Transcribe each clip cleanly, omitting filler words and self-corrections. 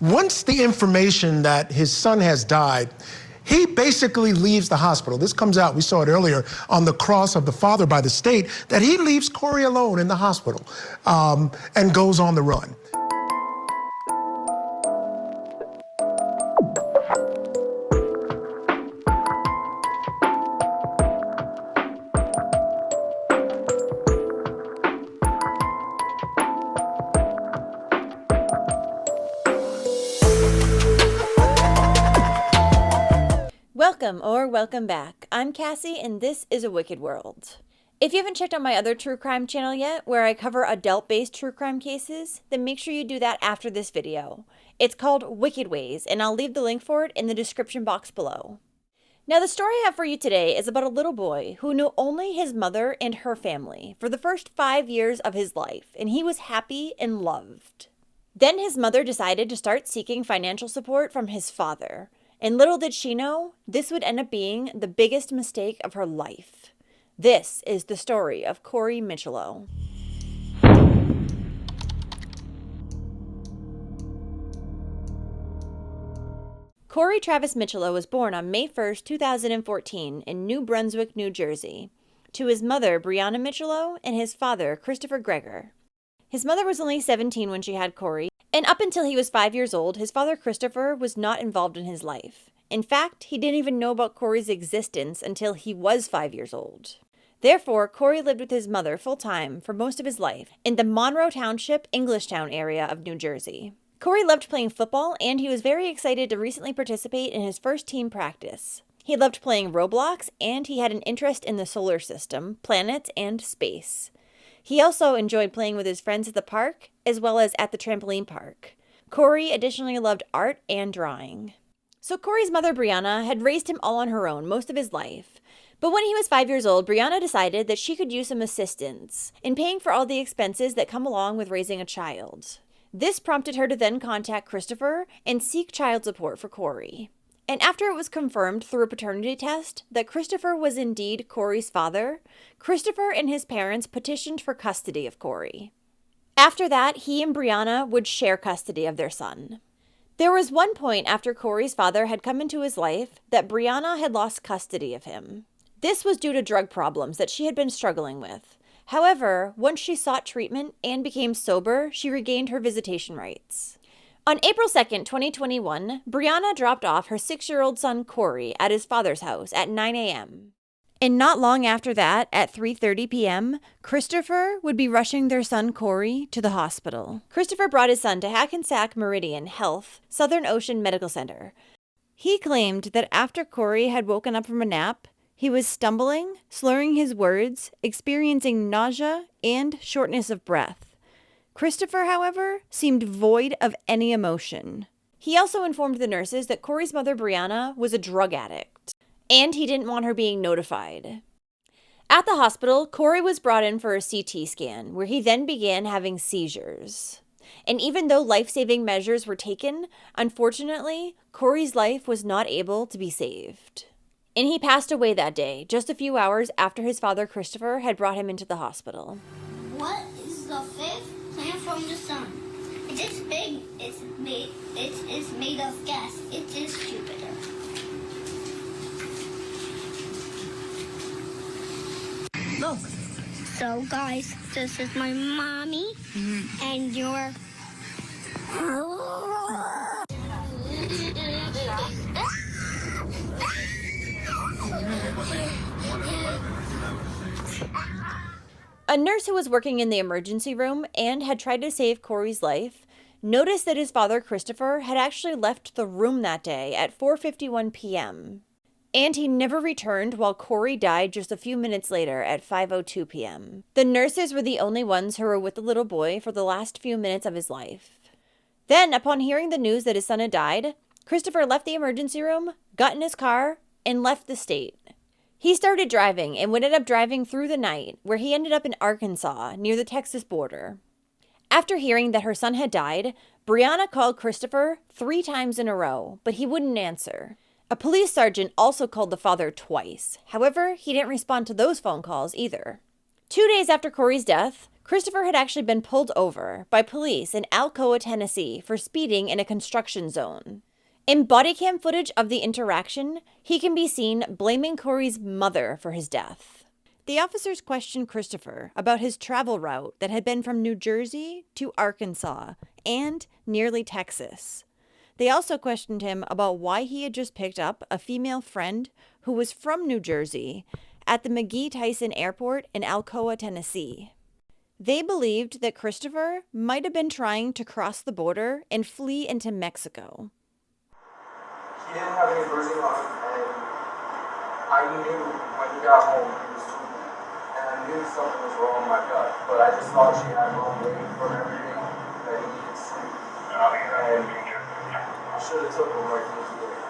Once the information that his son has died, he basically leaves the hospital. This comes out, we saw it earlier, on the cross of the father by the state, that he leaves Corey alone in the hospital and goes on the run. Welcome back. I'm Cassie, and this is A Wicked World. If you haven't checked out my other true crime channel yet, where I cover adult-based true crime cases, then make sure you do that after this video. It's called Wicked Ways, and I'll leave the link for it in the description box below. Now, the story I have for you today is about a little boy who knew only his mother and her family for the first 5 years of his life, and he was happy and loved. Then his mother decided to start seeking financial support from his father. And little did she know, this would end up being the biggest mistake of her life. This is the story of Corey Micciolo. Corey Travis Micciolo was born on May 1st, 2014 in New Brunswick, New Jersey, to his mother, Brianna Micciolo, and his father, Christopher Gregor. His mother was only 17 when she had Corey, and up until he was 5 years old, his father, Christopher, was not involved in his life. In fact, he didn't even know about Corey's existence until he was 5 years old. Therefore, Corey lived with his mother full-time for most of his life in the Monroe Township, Englishtown area of New Jersey. Corey loved playing football, and he was very excited to recently participate in his first team practice. He loved playing Roblox, and he had an interest in the solar system, planets, and space. He also enjoyed playing with his friends at the park, as well as at the trampoline park. Corey additionally loved art and drawing. So Corey's mother, Brianna, had raised him all on her own most of his life. But when he was 5 years old, Brianna decided that she could use some assistance in paying for all the expenses that come along with raising a child. This prompted her to then contact Christopher and seek child support for Corey. And after it was confirmed through a paternity test that Christopher was indeed Corey's father, Christopher and his parents petitioned for custody of Corey. After that, he and Brianna would share custody of their son. There was one point after Corey's father had come into his life that Brianna had lost custody of him. This was due to drug problems that she had been struggling with. However, once she sought treatment and became sober, she regained her visitation rights. On April 2nd, 2021, Brianna dropped off her 6-year-old son Corey at his father's house at 9 a.m. And not long after that, at 3:30 p.m., Christopher would be rushing their son Corey to the hospital. Christopher brought his son to Hackensack Meridian Health, Southern Ocean Medical Center. He claimed that after Corey had woken up from a nap, he was stumbling, slurring his words, experiencing nausea, and shortness of breath. Christopher, however, seemed void of any emotion. He also informed the nurses that Corey's mother, Brianna, was a drug addict, and he didn't want her being notified. At the hospital, Corey was brought in for a CT scan, where he then began having seizures. And even though life-saving measures were taken, unfortunately, Corey's life was not able to be saved. And he passed away that day, just a few hours after his father, Christopher, had brought him into the hospital. What is the fifth planet from the sun? It is big. It is made of gas. It is Jupiter. Look. So, guys, this is my mommy, and your. A nurse who was working in the emergency room and had tried to save Corey's life noticed that his father, Christopher, had actually left the room that day at 4:51 p.m. And he never returned while Corey died just a few minutes later at 5:02 p.m. The nurses were the only ones who were with the little boy for the last few minutes of his life. Then, upon hearing the news that his son had died, Christopher left the emergency room, got in his car, and left the state. He started driving and would end up driving through the night, where he ended up in Arkansas, near the Texas border. After hearing that her son had died, Brianna called Christopher 3 times in a row, but he wouldn't answer. A police sergeant also called the father twice. However, he didn't respond to those phone calls either. 2 days after Corey's death, Christopher had actually been pulled over by police in Alcoa, Tennessee for speeding in a construction zone. In body cam footage of the interaction, he can be seen blaming Corey's mother for his death. The officers questioned Christopher about his travel route that had been from New Jersey to Arkansas and nearly Texas. They also questioned him about why he had just picked up a female friend who was from New Jersey at the McGee-Tyson Airport in Alcoa, Tennessee. They believed that Christopher might have been trying to cross the border and flee into Mexico. He didn't have any bruising on him, and I knew when he got home he was tweaking, and I knew something was wrong with my gut, but I just thought she had home waiting for him every day that he needed sleep, and I should have took him right from the beginning.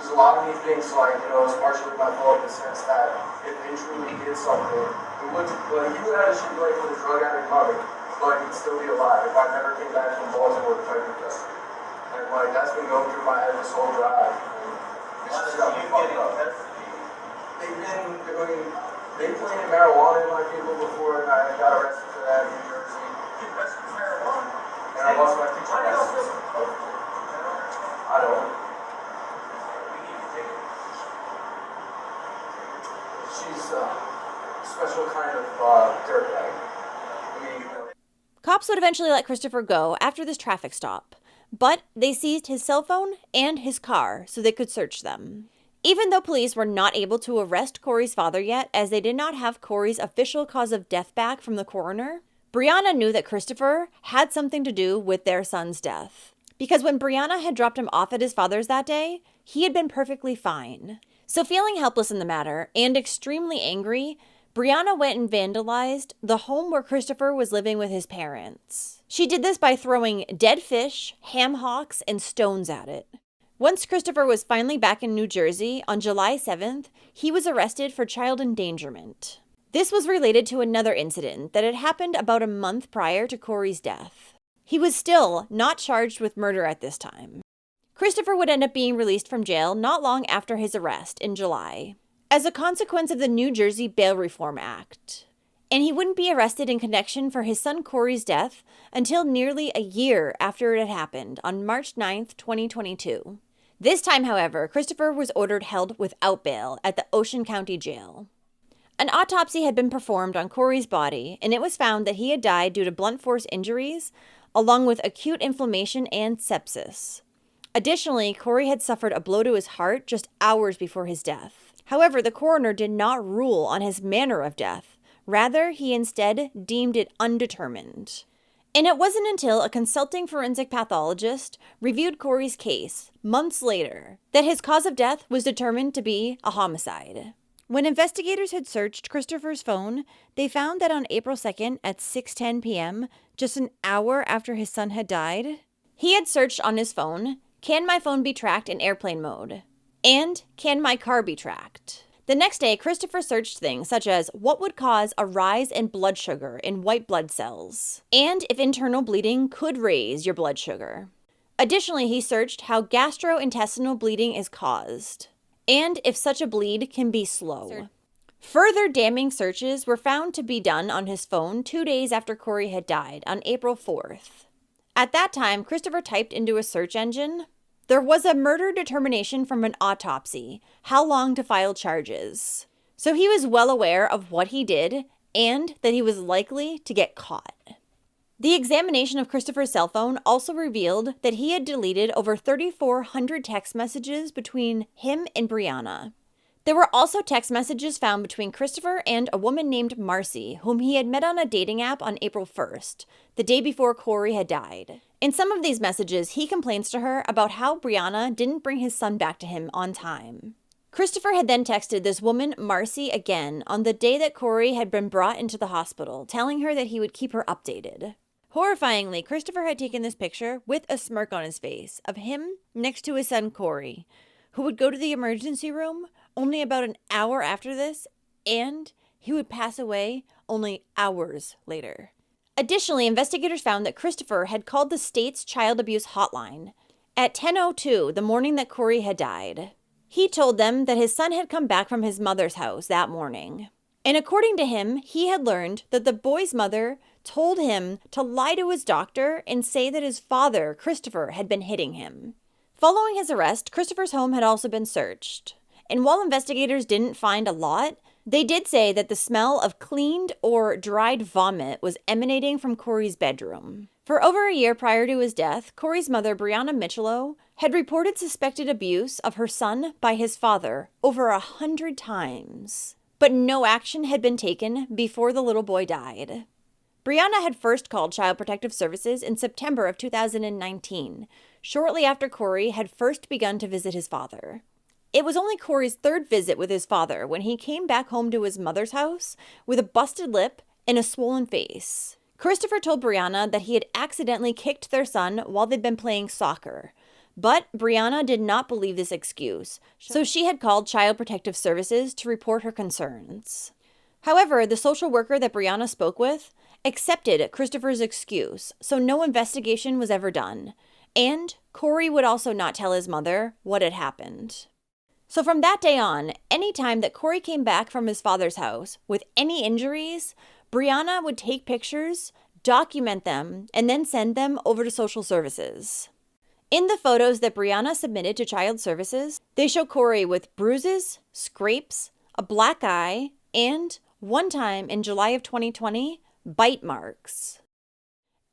A lot of these things, like, it's partially my fault in the sense that if they truly did something, it wouldn't, like, he would have had a shitty life with a drug addict mother, but he'd still be alive if I never came back from Baltimore to fight with custody. And, like, that's been going through my head this whole drive. It's just got me fucked up. They planted marijuana in my vehicle before, and I got arrested for that in New Jersey. You arrested for marijuana? And I lost my teacher license. I don't. She's a special kind of dirtbag. Cops would eventually let Christopher go after this traffic stop, but they seized his cell phone and his car so they could search them. Even though police were not able to arrest Corey's father yet, as they did not have Corey's official cause of death back from the coroner, Brianna knew that Christopher had something to do with their son's death. Because when Brianna had dropped him off at his father's that day, he had been perfectly fine. So feeling helpless in the matter and extremely angry, Brianna went and vandalized the home where Christopher was living with his parents. She did this by throwing dead fish, ham hocks, and stones at it. Once Christopher was finally back in New Jersey on July 7th, he was arrested for child endangerment. This was related to another incident that had happened about a month prior to Corey's death. He was still not charged with murder at this time. Christopher would end up being released from jail not long after his arrest in July, as a consequence of the New Jersey Bail Reform Act. And he wouldn't be arrested in connection for his son Corey's death until nearly a year after it had happened on March 9th, 2022. This time, however, Christopher was ordered held without bail at the Ocean County Jail. An autopsy had been performed on Corey's body, and it was found that he had died due to blunt force injuries, along with acute inflammation and sepsis. Additionally, Corey had suffered a blow to his heart just hours before his death. However, the coroner did not rule on his manner of death. Rather, he instead deemed it undetermined. And it wasn't until a consulting forensic pathologist reviewed Corey's case months later that his cause of death was determined to be a homicide. When investigators had searched Christopher's phone, they found that on April 2nd at 6:10 p.m., just an hour after his son had died, he had searched on his phone, "Can my phone be tracked in airplane mode?" and "Can my car be tracked?" The next day, Christopher searched things such as what would cause a rise in blood sugar in white blood cells, and if internal bleeding could raise your blood sugar. Additionally, he searched how gastrointestinal bleeding is caused, and if such a bleed can be slow. Further damning searches were found to be done on his phone 2 days after Corey had died, on April 4th. At that time, Christopher typed into a search engine, "There was a murder determination from an autopsy. How long to file charges?" So he was well aware of what he did and that he was likely to get caught. The examination of Christopher's cell phone also revealed that he had deleted over 3,400 text messages between him and Brianna. There were also text messages found between Christopher and a woman named Marcy, whom he had met on a dating app on April 1st, the day before Corey had died. In some of these messages, he complains to her about how Brianna didn't bring his son back to him on time. Christopher had then texted this woman, Marcy, again on the day that Corey had been brought into the hospital, telling her that he would keep her updated. Horrifyingly, Christopher had taken this picture with a smirk on his face of him next to his son Corey, who would go to the emergency room only about an hour after this, and he would pass away only hours later. Additionally, investigators found that Christopher had called the state's child abuse hotline at 10:02 the morning that Corey had died. He told them that his son had come back from his mother's house that morning. And according to him, he had learned that the boy's mother told him to lie to his doctor and say that his father, Christopher, had been hitting him. Following his arrest, Christopher's home had also been searched. And while investigators didn't find a lot, they did say that the smell of cleaned or dried vomit was emanating from Corey's bedroom. For over a year prior to his death, Corey's mother, Brianna Micciolo, had reported suspected abuse of her son by his father over 100 times. But no action had been taken before the little boy died. Brianna had first called Child Protective Services in September of 2019, shortly after Corey had first begun to visit his father. It was only Corey's third visit with his father when he came back home to his mother's house with a busted lip and a swollen face. Christopher told Brianna that he had accidentally kicked their son while they'd been playing soccer. But Brianna did not believe this excuse, so she had called Child Protective Services to report her concerns. However, the social worker that Brianna spoke with accepted Christopher's excuse, so no investigation was ever done. And Corey would also not tell his mother what had happened. So from that day on, any time that Corey came back from his father's house with any injuries, Brianna would take pictures, document them, and then send them over to social services. In the photos that Brianna submitted to Child Services, they show Corey with bruises, scrapes, a black eye, and, one time in July of 2020, bite marks.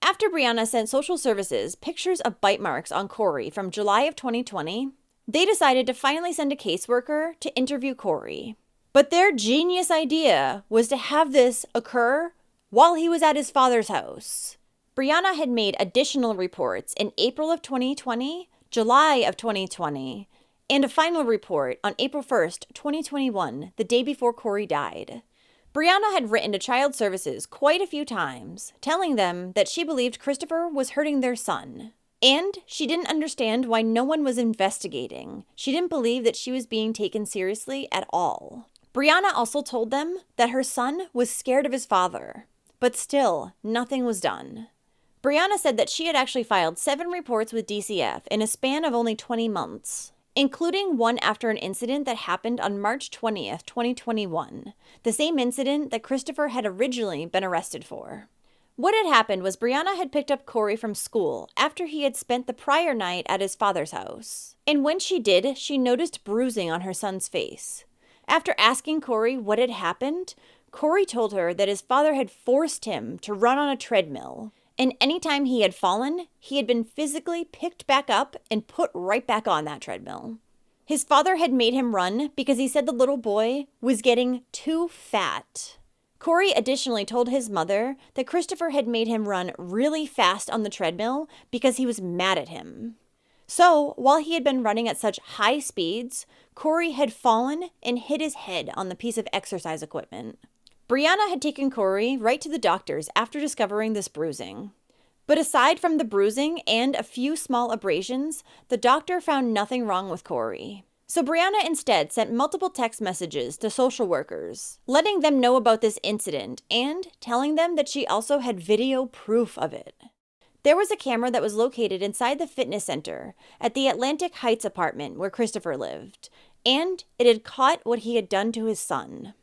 After Brianna sent social services pictures of bite marks on Corey from July of 2020, they decided to finally send a caseworker to interview Corey. But their genius idea was to have this occur while he was at his father's house. Brianna had made additional reports in April of 2020, July of 2020, and a final report on April 1st, 2021, the day before Corey died. Brianna had written to Child Services quite a few times, telling them that she believed Christopher was hurting their son. And she didn't understand why no one was investigating. She didn't believe that she was being taken seriously at all. Brianna also told them that her son was scared of his father, but still, nothing was done. Brianna said that she had actually filed 7 reports with DCF in a span of only 20 months, including one after an incident that happened on March 20th, 2021, the same incident that Christopher had originally been arrested for. What had happened was Brianna had picked up Corey from school after he had spent the prior night at his father's house. And when she did, she noticed bruising on her son's face. After asking Corey what had happened, Corey told her that his father had forced him to run on a treadmill. And anytime he had fallen, he had been physically picked back up and put right back on that treadmill. His father had made him run because he said the little boy was getting too fat. Corey additionally told his mother that Christopher had made him run really fast on the treadmill because he was mad at him. So, while he had been running at such high speeds, Corey had fallen and hit his head on the piece of exercise equipment. Brianna had taken Corey right to the doctors after discovering this bruising. But aside from the bruising and a few small abrasions, the doctor found nothing wrong with Corey. So Brianna instead sent multiple text messages to social workers, letting them know about this incident and telling them that she also had video proof of it. There was a camera that was located inside the fitness center at the Atlantic Heights apartment where Christopher lived, and it had caught what he had done to his son.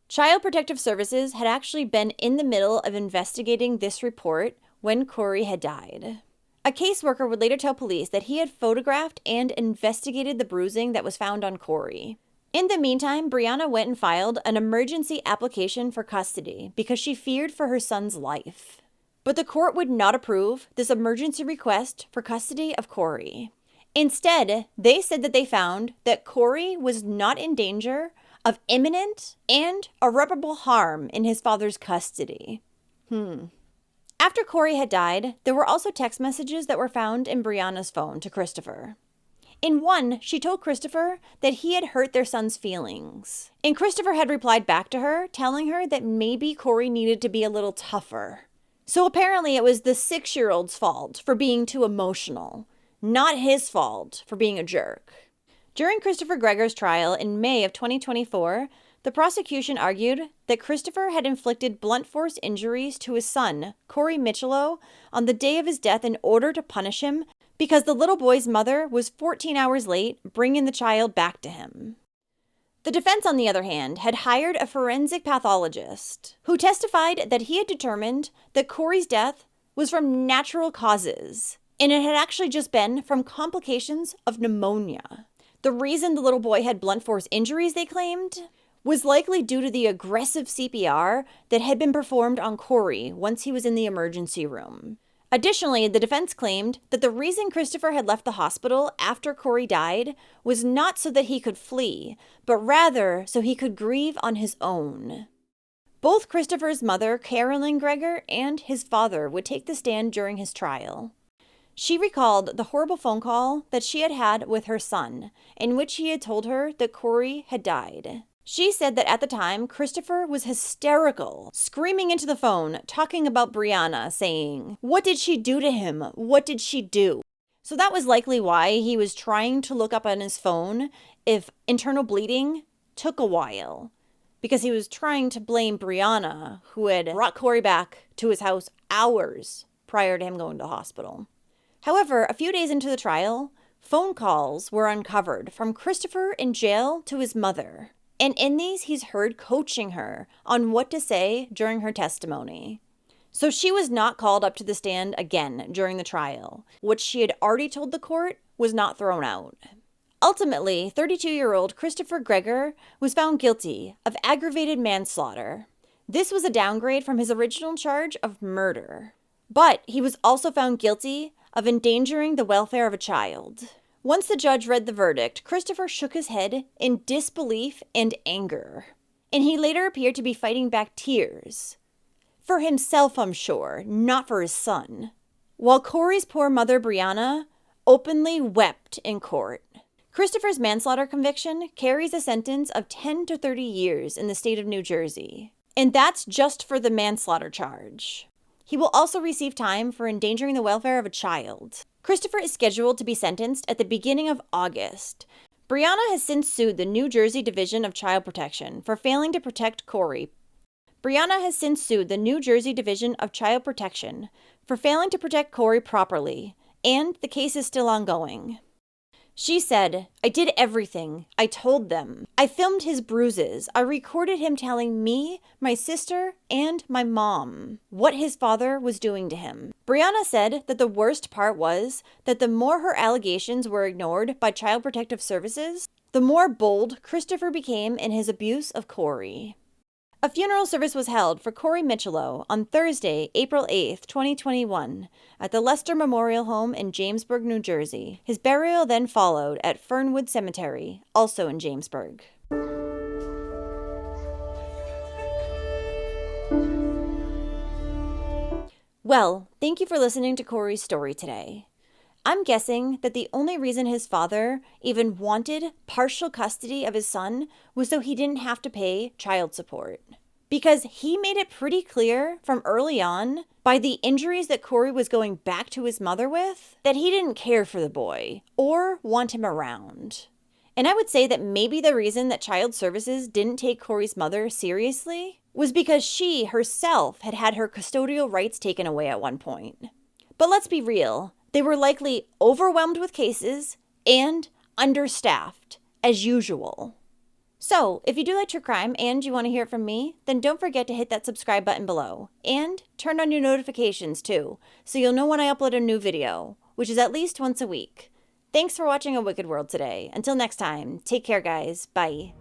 Child Protective Services had actually been in the middle of investigating this report when Corey had died. A caseworker would later tell police that he had photographed and investigated the bruising that was found on Corey. In the meantime, Brianna went and filed an emergency application for custody because she feared for her son's life. But the court would not approve this emergency request for custody of Corey. Instead, they said that they found that Corey was not in danger of imminent and irreparable harm in his father's custody. After Corey had died, there were also text messages that were found in Brianna's phone to Christopher. In one, she told Christopher that he had hurt their son's feelings. And Christopher had replied back to her, telling her that maybe Corey needed to be a little tougher. So apparently it was the 6-year-old's fault for being too emotional, not his fault for being a jerk. During Christopher Gregor's trial in May of 2024, the prosecution argued that Christopher had inflicted blunt force injuries to his son, Corey Micciolo, on the day of his death in order to punish him because the little boy's mother was 14 hours late bringing the child back to him. The defense, on the other hand, had hired a forensic pathologist who testified that he had determined that Corey's death was from natural causes, and it had actually just been from complications of pneumonia. The reason the little boy had blunt force injuries, they claimed, was likely due to the aggressive CPR that had been performed on Corey once he was in the emergency room. Additionally, the defense claimed that the reason Christopher had left the hospital after Corey died was not so that he could flee, but rather so he could grieve on his own. Both Christopher's mother, Carolyn Gregor, and his father would take the stand during his trial. She recalled the horrible phone call that she had had with her son, in which he had told her that Corey had died. She said that at the time, Christopher was hysterical, screaming into the phone, talking about Brianna, saying, "What did she do to him? What did she do?" So that was likely why he was trying to look up on his phone if internal bleeding took a while, because he was trying to blame Brianna, who had brought Corey back to his house hours prior to him going to the hospital. However, a few days into the trial, phone calls were uncovered from Christopher in jail to his mother. And in these, he's heard coaching her on what to say during her testimony. So she was not called up to the stand again during the trial. What she had already told the court was not thrown out. Ultimately, 32-year-old Christopher Gregor was found guilty of aggravated manslaughter. This was a downgrade from his original charge of murder. But he was also found guilty of endangering the welfare of a child. Once the judge read the verdict, Christopher shook his head in disbelief and anger. And he later appeared to be fighting back tears. For himself, I'm sure, not for his son. While Corey's poor mother, Brianna, openly wept in court. Christopher's manslaughter conviction carries a sentence of 10 to 30 years in the state of New Jersey. And that's just for the manslaughter charge. He will also receive time for endangering the welfare of a child. Christopher is scheduled to be sentenced at the beginning of August. Brianna has since sued the New Jersey Division of Child Protection for failing to protect Corey. Brianna has since sued the New Jersey Division of Child Protection for failing to protect Corey properly, and the case is still ongoing. She said, "I did everything. I told them. I filmed his bruises. I recorded him telling me, my sister, and my mom what his father was doing to him." Brianna said that the worst part was that the more her allegations were ignored by Child Protective Services, the more bold Christopher became in his abuse of Corey. A funeral service was held for Corey Micciolo on Thursday, April 8th, 2021, at the Lester Memorial Home in Jamesburg, New Jersey. His burial then followed at Fernwood Cemetery, also in Jamesburg. Well, thank you for listening to Corey's story today. I'm guessing that the only reason his father even wanted partial custody of his son was so he didn't have to pay child support. Because he made it pretty clear from early on, by the injuries that Corey was going back to his mother with, that he didn't care for the boy or want him around. And I would say that maybe the reason that Child Services didn't take Corey's mother seriously was because she herself had had her custodial rights taken away at one point. But let's be real. They were likely overwhelmed with cases and understaffed, as usual. So, if you do like true crime and you want to hear it from me, then don't forget to hit that subscribe button below. And turn on your notifications too, so you'll know when I upload a new video, which is at least once a week. Thanks for watching A Wicked World today. Until next time, take care guys. Bye.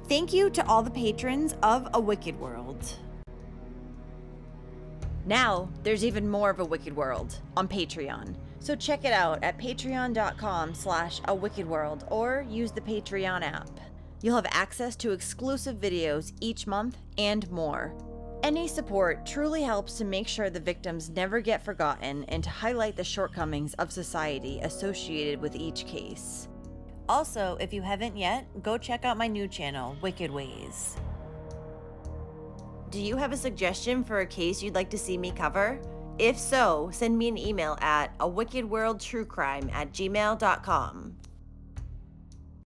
Thank you to all the patrons of A Wicked World. Now, there's even more of A Wicked World on Patreon. So check it out at patreon.com/awickedworld or use the Patreon app. You'll have access to exclusive videos each month and more. Any support truly helps to make sure the victims never get forgotten and to highlight the shortcomings of society associated with each case. Also, if you haven't yet, go check out my new channel, Wicked Ways. Do you have a suggestion for a case you'd like to see me cover? If so, send me an email at awickedworldtruecrime@gmail.com.